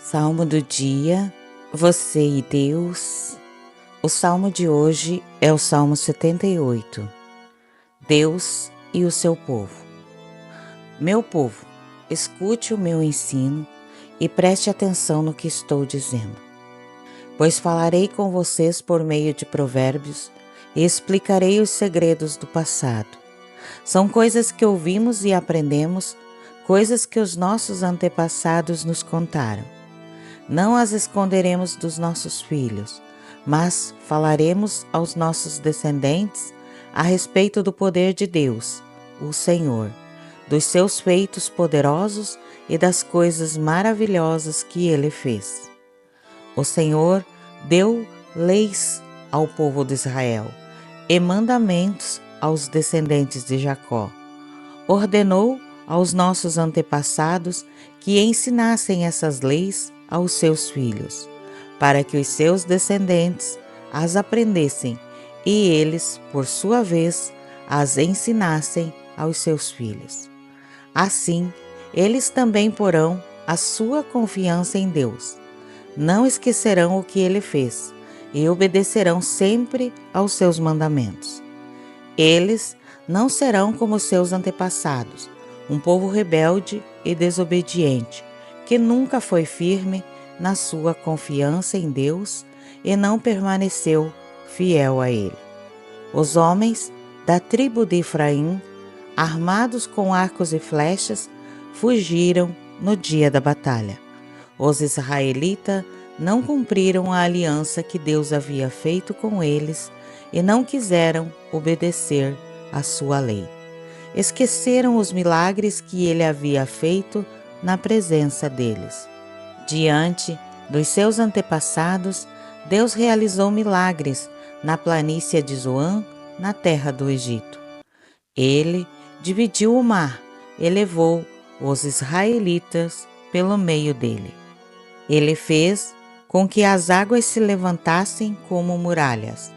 Salmo do dia, você e Deus. O salmo de hoje é o Salmo 78. Deus e o seu povo. Meu povo, escute o meu ensino e preste atenção no que estou dizendo. Pois falarei com vocês por meio de provérbios e explicarei os segredos do passado. São coisas que ouvimos e aprendemos, coisas que os nossos antepassados nos contaram. Não as esconderemos dos nossos filhos, mas falaremos aos nossos descendentes a respeito do poder de Deus, o Senhor, dos seus feitos poderosos e das coisas maravilhosas que Ele fez. O Senhor deu leis ao povo de Israel e mandamentos aos descendentes de Jacó. Ordenou aos nossos antepassados que ensinassem essas leis aos seus filhos, para que os seus descendentes as aprendessem e eles, por sua vez, as ensinassem aos seus filhos. Assim, eles também porão a sua confiança em Deus. Não esquecerão o que Ele fez e obedecerão sempre aos seus mandamentos. Eles não serão como seus antepassados, um povo rebelde e desobediente, que nunca foi firme na sua confiança em Deus e não permaneceu fiel a Ele. Os homens da tribo de Efraim, armados com arcos e flechas, fugiram no dia da batalha. Os israelitas não cumpriram a aliança que Deus havia feito com eles e não quiseram obedecer à sua lei. Esqueceram os milagres que Ele havia feito na presença deles. Diante dos seus antepassados, Deus realizou milagres na planície de Zoan, na terra do Egito. Ele dividiu o mar e levou os israelitas pelo meio dele. Ele fez com que as águas se levantassem como muralhas.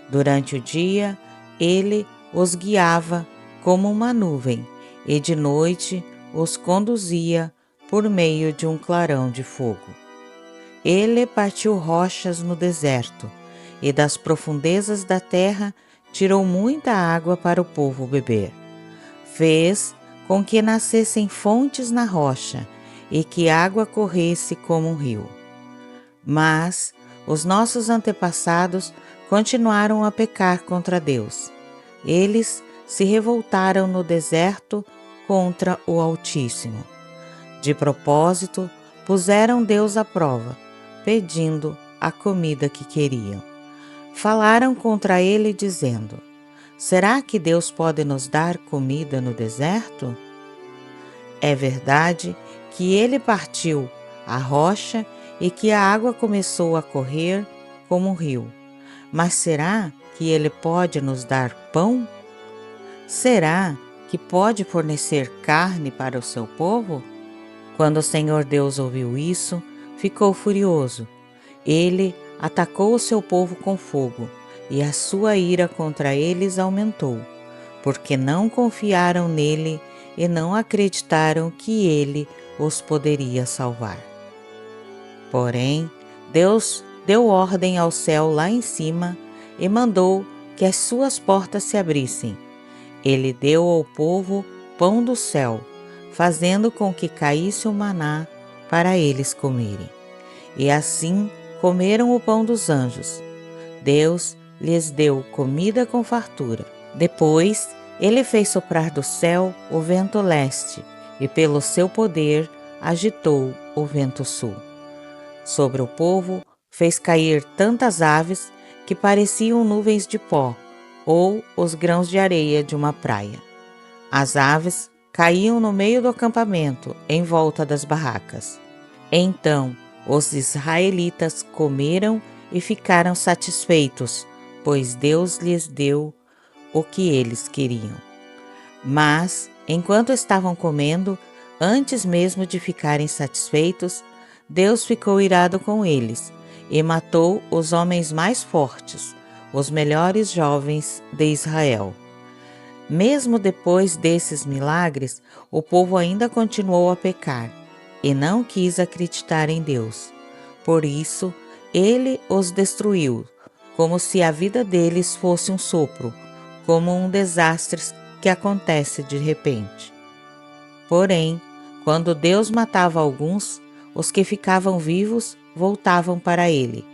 Durante o dia, ele os guiava como uma nuvem e de noite os conduzia por meio de um clarão de fogo. Ele partiu rochas no deserto e das profundezas da terra tirou muita água para o povo beber. Fez com que nascessem fontes na rocha e que a água corresse como um rio. Mas os nossos antepassados continuaram a pecar contra Deus. Eles se revoltaram no deserto contra o Altíssimo. De propósito, puseram Deus à prova, pedindo a comida que queriam. Falaram contra ele, dizendo: será que Deus pode nos dar comida no deserto? É verdade que ele partiu a rocha e que a água começou a correr como um rio. Mas será que ele pode nos dar pão? Será que pode fornecer carne para o seu povo? Quando o Senhor Deus ouviu isso, ficou furioso. Ele atacou o seu povo com fogo, e a sua ira contra eles aumentou, porque não confiaram nele e não acreditaram que ele os poderia salvar. Porém, Deus deu ordem ao céu lá em cima e mandou que as suas portas se abrissem. Ele deu ao povo pão do céu, fazendo com que caísse o maná para eles comerem. E assim comeram o pão dos anjos. Deus lhes deu comida com fartura. Depois, ele fez soprar do céu o vento leste, e pelo seu poder agitou o vento sul. Sobre o povo fez cair tantas aves que pareciam nuvens de pó, ou os grãos de areia de uma praia. As aves caíam no meio do acampamento, em volta das barracas. Então os israelitas comeram e ficaram satisfeitos, pois Deus lhes deu o que eles queriam. Mas, enquanto estavam comendo, antes mesmo de ficarem satisfeitos, Deus ficou irado com eles e matou os homens mais fortes, os melhores jovens de Israel. Mesmo depois desses milagres, o povo ainda continuou a pecar. e não quis acreditar em Deus. Por isso, ele os destruiu, como se a vida deles fosse um sopro, como um desastre que acontece de repente. Porém, quando Deus matava alguns, os que ficavam vivos voltavam para ele.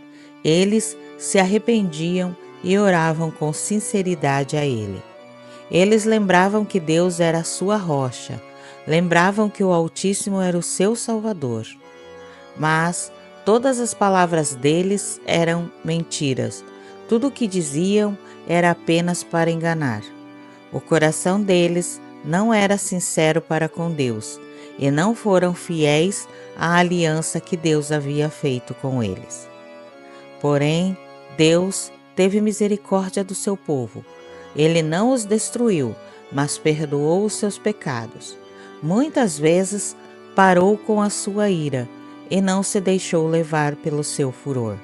Eles se arrependiam e oravam com sinceridade a ele. Eles lembravam que Deus era a sua rocha, lembravam que o Altíssimo era o seu Salvador. Mas todas as palavras deles eram mentiras. Tudo o que diziam era apenas para enganar. O coração deles não era sincero para com Deus, e não foram fiéis à aliança que Deus havia feito com eles. Porém, Deus teve misericórdia do seu povo. Ele não os destruiu, mas perdoou os seus pecados. Muitas vezes parou com a sua ira e não se deixou levar pelo seu furor.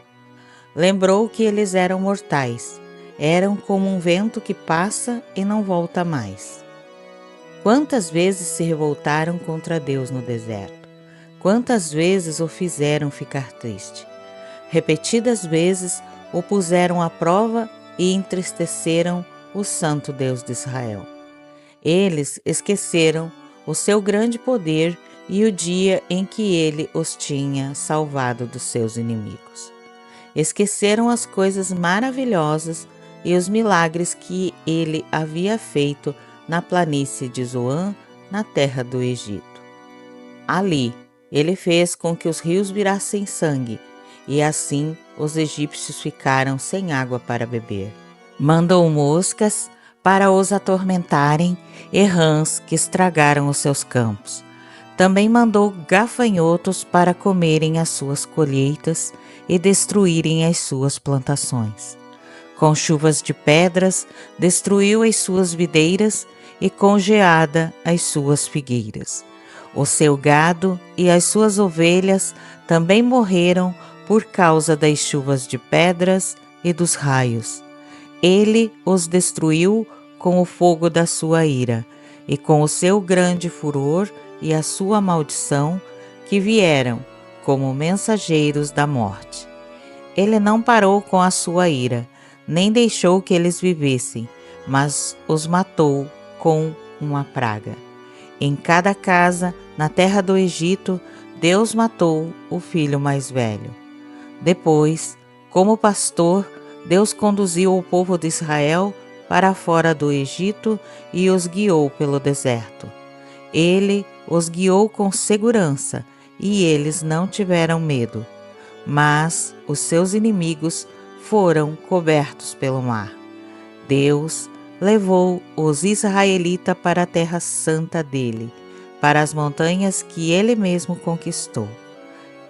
Lembrou que eles eram mortais, eram como um vento que passa e não volta mais. Quantas vezes se revoltaram contra Deus no deserto? Quantas vezes o fizeram ficar triste? Repetidas vezes o puseram à prova e entristeceram o Santo Deus de Israel. Eles esqueceram o seu grande poder e o dia em que ele os tinha salvado dos seus inimigos. Esqueceram as coisas maravilhosas e os milagres que ele havia feito na planície de Zoan, na terra do Egito. Ali, ele fez com que os rios virassem sangue, e assim os egípcios ficaram sem água para beber. Mandou moscas para os atormentarem e rãs que estragaram os seus campos. Também mandou gafanhotos para comerem as suas colheitas e destruírem as suas plantações. Com chuvas de pedras, destruiu as suas videiras e com geada as suas figueiras. O seu gado e as suas ovelhas também morreram por causa das chuvas de pedras e dos raios. Ele os destruiu com o fogo da sua ira e com o seu grande furor e a sua maldição, que vieram como mensageiros da morte. Ele não parou com a sua ira, nem deixou que eles vivessem, mas os matou com uma praga. Em cada casa, na terra do Egito, Deus matou o filho mais velho. Depois, como pastor, Deus conduziu o povo de Israel para fora do Egito e os guiou pelo deserto. Ele os guiou com segurança e eles não tiveram medo. Mas os seus inimigos foram cobertos pelo mar. Deus levou os israelitas para a terra santa dele, para as montanhas que ele mesmo conquistou.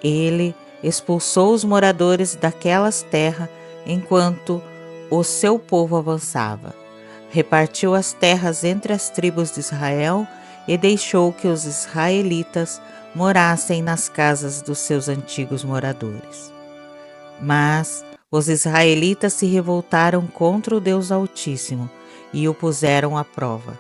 Ele expulsou os moradores daquelas terras enquanto o seu povo avançava. Repartiu as terras entre as tribos de Israel e deixou que os israelitas morassem nas casas dos seus antigos moradores. Mas os israelitas se revoltaram contra o Deus Altíssimo e o puseram à prova.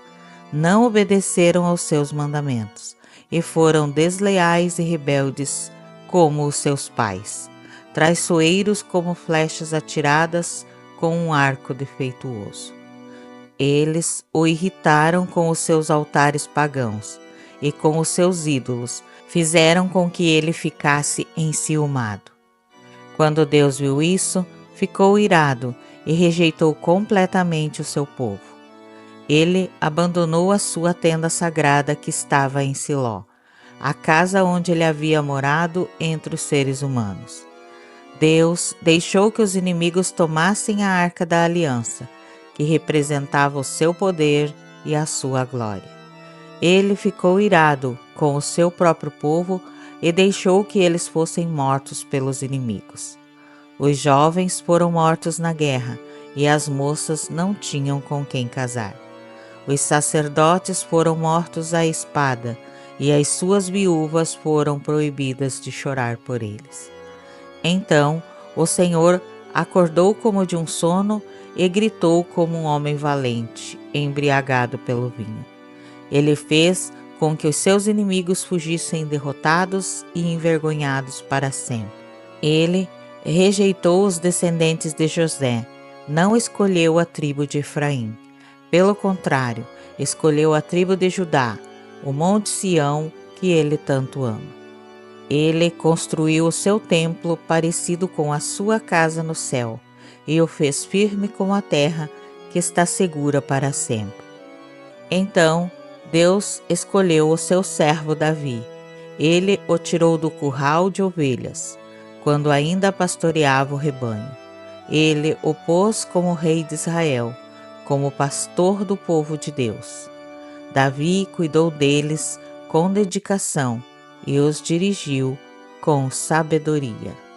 Não obedeceram aos seus mandamentos e foram desleais e rebeldes como os seus pais, traiçoeiros como flechas atiradas com um arco defeituoso. Eles o irritaram com os seus altares pagãos e com os seus ídolos, fizeram com que ele ficasse enciumado. Quando Deus viu isso, ficou irado e rejeitou completamente o seu povo. Ele abandonou a sua tenda sagrada que estava em Siló, a casa onde ele havia morado entre os seres humanos. Deus deixou que os inimigos tomassem a arca da aliança, que representava o seu poder e a sua glória. Ele ficou irado com o seu próprio povo e deixou que eles fossem mortos pelos inimigos. Os jovens foram mortos na guerra e as moças não tinham com quem casar. Os sacerdotes foram mortos à espada e as suas viúvas foram proibidas de chorar por eles. Então o Senhor acordou como de um sono e gritou como um homem valente, embriagado pelo vinho. Ele fez com que os seus inimigos fugissem derrotados e envergonhados para sempre. Ele rejeitou os descendentes de José, não escolheu a tribo de Efraim. Pelo contrário, escolheu a tribo de Judá, o monte Sião que ele tanto ama. Ele construiu o seu templo parecido com a sua casa no céu, e o fez firme como a terra, que está segura para sempre. Então Deus escolheu o seu servo Davi. Ele o tirou do curral de ovelhas, quando ainda pastoreava o rebanho. Ele o pôs como rei de Israel, como pastor do povo de Deus. Davi cuidou deles com dedicação e os dirigiu com sabedoria.